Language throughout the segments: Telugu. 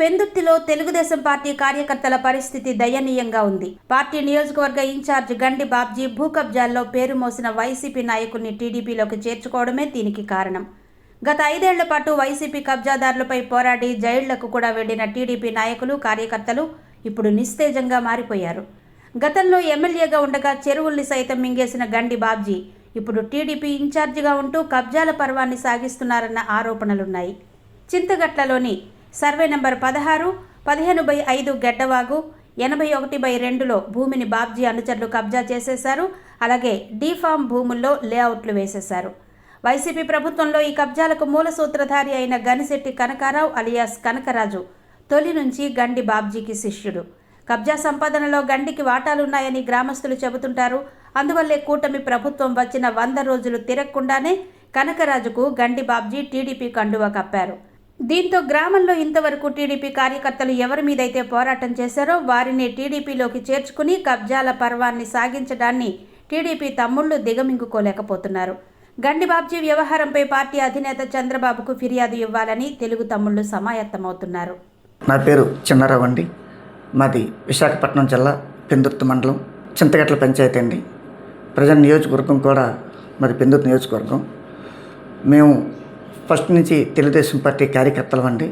పెందుర్తిలో తెలుగుదేశం పార్టీ కార్యకర్తల పరిస్థితి దయనీయంగా ఉంది. పార్టీ నియోజకవర్గ ఇన్ఛార్జ్ గండి బాబ్జీ భూ కబ్జాల్లో పేరు మోసిన వైసీపీ నాయకుల్ని టీడీపీలోకి చేర్చుకోవడమే దీనికి కారణం. గత 5 ఏళ్ల పాటు వైసీపీ కబ్జాదారులపై పోరాడి జైళ్లకు కూడా వెళ్లిన టీడీపీ నాయకులు, కార్యకర్తలు ఇప్పుడు నిస్తేజంగా మారిపోయారు. గతంలో ఎమ్మెల్యేగా ఉండగా చెరువుల్ని సైతం మింగేసిన గండి బాబ్జీ ఇప్పుడు టీడీపీ ఇన్ఛార్జిగా ఉంటూ కబ్జాల పర్వాన్ని సాగిస్తున్నారన్న ఆరోపణలున్నాయి. చింతగట్లలోని సర్వే నంబర్ 16, 15/5 గెడ్డవాగు, 81/2లో భూమిని బాబ్జీ అనుచరులు కబ్జా చేసేశారు. అలాగే డీఫామ్ భూముల్లో లేఅవుట్లు వేసేశారు. వైసీపీ ప్రభుత్వంలో ఈ కబ్జాలకు మూల సూత్రధారి అయిన గనిశెట్టి కనకారావు అలియాస్ కనకరాజు తొలి నుంచి గండి బాబ్జీకి శిష్యుడు. కబ్జా సంపాదనలో గండికి వాటాలున్నాయని గ్రామస్తులు చెబుతుంటారు. అందువల్లే కూటమి ప్రభుత్వం వచ్చిన 100 రోజులు తిరగకుండానే కనకరాజుకు గండి బాబ్జీ టీడీపీ కండువా కప్పారు. దీంతో గ్రామంలో ఇంతవరకు టీడీపీ కార్యకర్తలు ఎవరి మీదైతే పోరాటం చేశారో వారిని టీడీపీలోకి చేర్చుకుని కబ్జాల పర్వాన్ని సాగించడాన్ని టీడీపీ తమ్ముళ్లు దిగమింగుకోలేకపోతున్నారు. గండి బాబ్జీ వ్యవహారంపై పార్టీ అధినేత చంద్రబాబుకు ఫిర్యాదు ఇవ్వాలని తెలుగు తమ్ముళ్లు సమాయత్తమవుతున్నారు. నా పేరు చిన్నారావు అండి. మాది విశాఖపట్నం జిల్లా పెందుర్తి మండలం చింతగట్ల పంచాయతీ అండి. ప్రజెంట్ నియోజకవర్గం కూడా మరి పెందుర్తి నియోజకవర్గం. మేము ఫస్ట్ నుంచి తెలుగుదేశం పార్టీ కార్యకర్తలు అండి.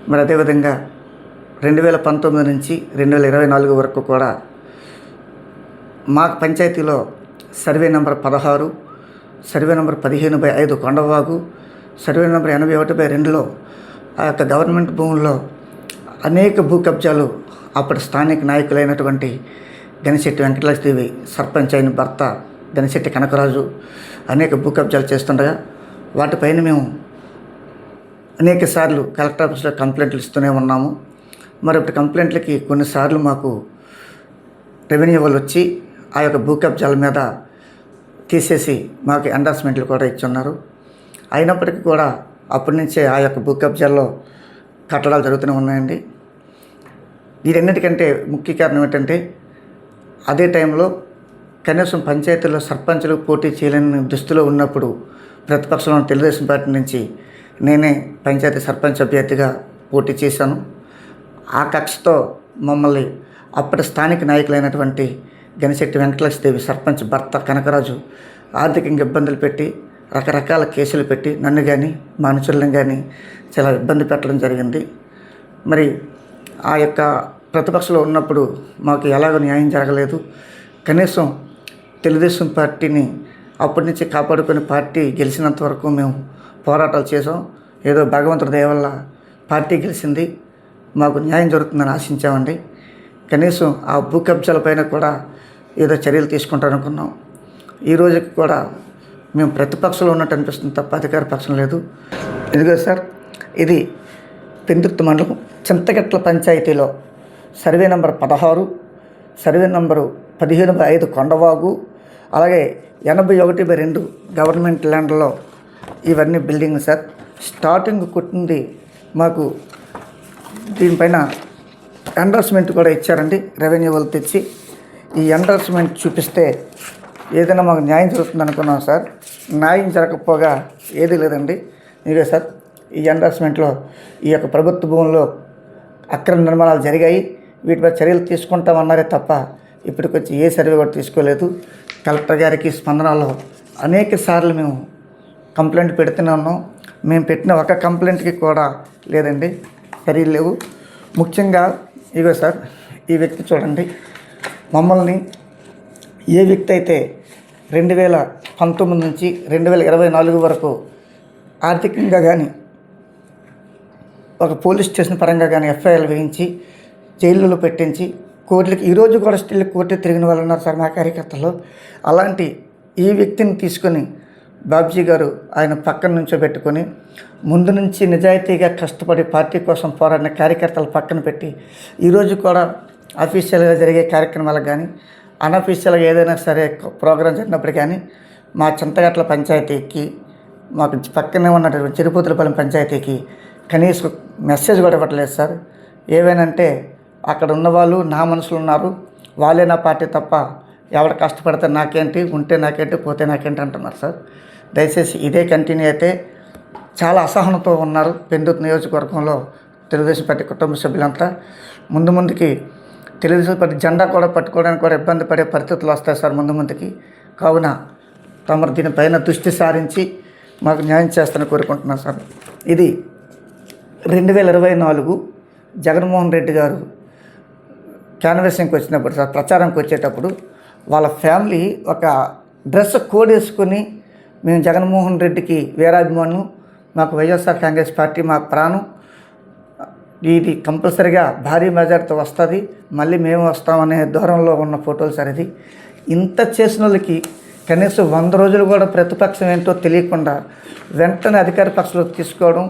మరి అదేవిధంగా 2019 నుంచి 2024 వరకు కూడా మా పంచాయతీలో survey number 16, survey number 15/5 Kondavagu, survey number 81/2లో ఆ యొక్క గవర్నమెంట్ భూముల్లో అనేక భూ కబ్జాలు అప్పటి స్థానిక నాయకులైనటువంటి గనిశెట్టి వెంకటలక్ష్మీదేవి, సర్పంచ్ అయిన భర్త గనిశెట్టి కనకరాజు అనేక భూ కబ్జాలు చేస్తుండగా వాటిపైన మేము అనేక సార్లు కలెక్టర్ ఆఫీస్లో కంప్లైంట్లు ఇస్తూనే ఉన్నాము. మరి ఇప్పుడు కంప్లైంట్లకి కొన్నిసార్లు మాకు రెవెన్యూ వాళ్ళు వచ్చి ఆ యొక్క భూ కబ్జాల మీద తీసేసి మాకు ఎండార్స్మెంట్లు కూడా ఇచ్చున్నారు. అయినప్పటికీ కూడా అప్పటి నుంచే ఆ యొక్క భూ కబ్జాల్లో కట్టడాలు జరుగుతూనే ఉన్నాయండి. వీటన్నిటికంటే ముఖ్య కారణం ఏంటంటే అదే టైంలో కనీసం పంచాయతీల్లో సర్పంచులు పోటీ చేయలేని దుస్థితిలో ఉన్నప్పుడు ప్రతిపక్షంలో తెలుగుదేశం పార్టీ నుంచి నేనే పంచాయతీ సర్పంచ్ అభ్యర్థిగా పోటీ చేశాను. ఆ కక్షతో మమ్మల్ని అప్పటి స్థానిక నాయకులైనటువంటి గనిశెట్టి వెంకటలక్ష్మీదేవి, సర్పంచ్ భర్త కనకరాజు ఆర్థికంగా ఇబ్బందులు పెట్టి రకరకాల కేసులు పెట్టి నన్ను కానీ మా అనుచరులను కానీ చాలా ఇబ్బంది పెట్టడం జరిగింది. మరి ఆ యొక్క ప్రతిపక్షంలో ఉన్నప్పుడు మాకు ఎలాగో న్యాయం జరగలేదు. కనీసం తెలుగుదేశం పార్టీని అప్పటి నుంచి కాపాడుకుని పార్టీ గెలిచినంత వరకు మేము పోరాటాలు చేసాం. ఏదో భగవంతుడి దయ వల్ల పార్టీ గెలిచింది, మాకు న్యాయం జరుగుతుందని ఆశించామండి. కనీసం ఆ భూ కబ్జాలపైన కూడా ఏదో చర్యలు తీసుకుంటారనుకున్నాం. ఈ రోజుకి కూడా మేము ప్రతిపక్షంలో ఉన్నట్టు అనిపిస్తుంది తప్ప అధికార పక్షం లేదు. ఇదిగో సార్, ఇది పెందుర్తి మండలం చింతగట్ల పంచాయతీలో సర్వే నెంబర్ 16, సర్వే నెంబరు 15/5 కొండవాగు, అలాగే 81/2 గవర్నమెంట్ ల్యాండ్లో ఇవన్నీ బిల్డింగ్ సార్. స్టార్టింగ్ కొట్టింది మాకు దీనిపైన ఎండార్స్మెంట్ కూడా ఇచ్చారండి రెవెన్యూ వాళ్ళు తెచ్చి. ఈ ఎండార్స్మెంట్ చూపిస్తే ఏదైనా మాకు న్యాయం జరుగుతుంది అనుకున్నాం సార్. న్యాయం జరగకపోగా ఏది లేదండి. ఇదే సార్, ఈ ఎండార్స్మెంట్లో ఈ యొక్క ప్రభుత్వ భూముల్లో అక్రమ నిర్మాణాలు జరిగాయి, వీటిపై చర్యలు తీసుకుంటామన్నారే తప్ప ఇప్పటికొచ్చి ఏ సర్వే కూడా తీసుకోలేదు. కలెక్టర్ గారికి స్పందనలో అనేక సార్లు మేము కంప్లైంట్ పెడుతూనే ఉన్నాం. మేము పెట్టిన ఒక కంప్లైంట్కి కూడా లేదండి, చర్యలు లేవు. ముఖ్యంగా ఇగో సార్, ఈ వ్యక్తి చూడండి, మమ్మల్ని ఏ వ్యక్తి అయితే 2019 నుంచి 2024 వరకు ఆర్థికంగా కానీ ఒక పోలీస్ స్టేషన్ పరంగా కానీ ఎఫ్ఐఆర్లు వేయించి జైళ్ళలో పెట్టించి కోర్టులకి ఈరోజు కూడా స్టిల్ కోర్టు తిరిగిన వాళ్ళు ఉన్నారు సార్ మా కార్యకర్తలు. అలాంటి ఈ వ్యక్తిని తీసుకొని బాబ్జీ గారు ఆయన పక్కన నుంచోబెట్టుకొని ముందు నుంచి నిజాయితీగా కష్టపడి పార్టీ కోసం పోరాడిన కార్యకర్తలు పక్కన పెట్టి ఈరోజు కూడా అఫీషియల్గా జరిగే కార్యక్రమాలకు కానీ అన్అఫీషియల్గా ఏదైనా సరే ప్రోగ్రాం జరిగినప్పుడు కానీ మా చింతగట్ల పంచాయతీకి, మాకు పక్కనే ఉన్నటువంటి తిరుపతిపాలెం పంచాయతీకి కనీసం మెసేజ్ కూడా ఇవ్వట్లేదు సార్. ఏవేనంటే అక్కడ ఉన్నవాళ్ళు నా మనుషులు ఉన్నారు, వాళ్ళే నా పార్టీ తప్ప ఎవరు కష్టపడితే నాకేంటి, ఉంటే నాకేంటి, పోతే నాకేంటి అంటున్నారు సార్. దయచేసి ఇదే కంటిన్యూ అయితే చాలా అసహనంతో ఉన్నారు పెందుర్తి నియోజకవర్గంలో తెలుగుదేశం పార్టీ కుటుంబ సభ్యులంతా ముందుకి తెలుగుదేశం పార్టీ జెండా కూడా పట్టుకోవడానికి కూడా ఇబ్బంది పడే పరిస్థితులు వస్తాయి సార్ ముందుకి. కావున తమరు దీనిపైన దృష్టి సారించి మాకు న్యాయం చేస్తారని కోరుకుంటున్నాను సార్. ఇది 2024 జగన్మోహన్ రెడ్డి గారు క్యాన్వాసింగ్కి వచ్చినప్పుడు సార్, ప్రచారంకి వచ్చేటప్పుడు వాళ్ళ ఫ్యామిలీ ఒక డ్రెస్ కోడ్ వేసుకొని మేము జగన్మోహన్ రెడ్డికి వీరాభిమానులు, మాకు వైఎస్ఆర్ కాంగ్రెస్ పార్టీ మా ప్రాణం, ఇది కంపల్సరిగా భారీ మెజార్టీతో వస్తుంది, మళ్ళీ మేము వస్తామనే దూరంలో ఉన్న ఫోటోలు సార్. ఇది ఇంత చేసిన వాళ్ళకి కనీసం 100 రోజులు కూడా ప్రతిపక్షం ఏంటో తెలియకుండా వెంటనే అధికార పక్షంలో తీసుకోవడం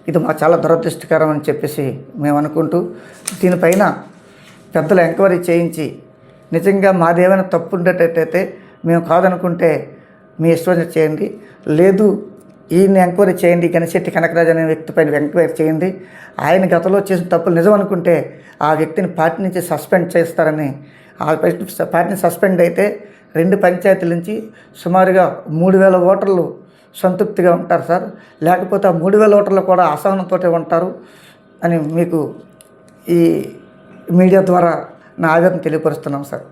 ఇది మాకు చాలా దురదృష్టకరం అని చెప్పేసి మేము అనుకుంటూ, దీనిపైన పెద్దలు ఎంక్వైరీ చేయించి నిజంగా మాదేమైనా తప్పు ఉండేటట్టయితే మేము కాదనుకుంటే మీ ఇష్టం చేయండి, లేదు ఈయన్ని ఎంక్వైరీ చేయండి, గణశెట్టి కనకరాజు అనే వ్యక్తి పైన ఎంక్వైరీ చేయండి, ఆయన గతంలో చేసిన తప్పులు నిజం అనుకుంటే ఆ వ్యక్తిని పార్టీ నుంచి సస్పెండ్ చేస్తారని. ఆ పార్టీని సస్పెండ్ అయితే 2 పంచాయతీల నుంచి సుమారుగా 3000 ఓటర్లు సంతృప్తిగా ఉంటారు సార్, లేకపోతే ఆ 3000 ఓటర్లు కూడా అసహనంతో ఉంటారు అని మీకు ఈ మీడియా ద్వారా నా ఆవేదన తెలియపరుస్తున్నాం సార్.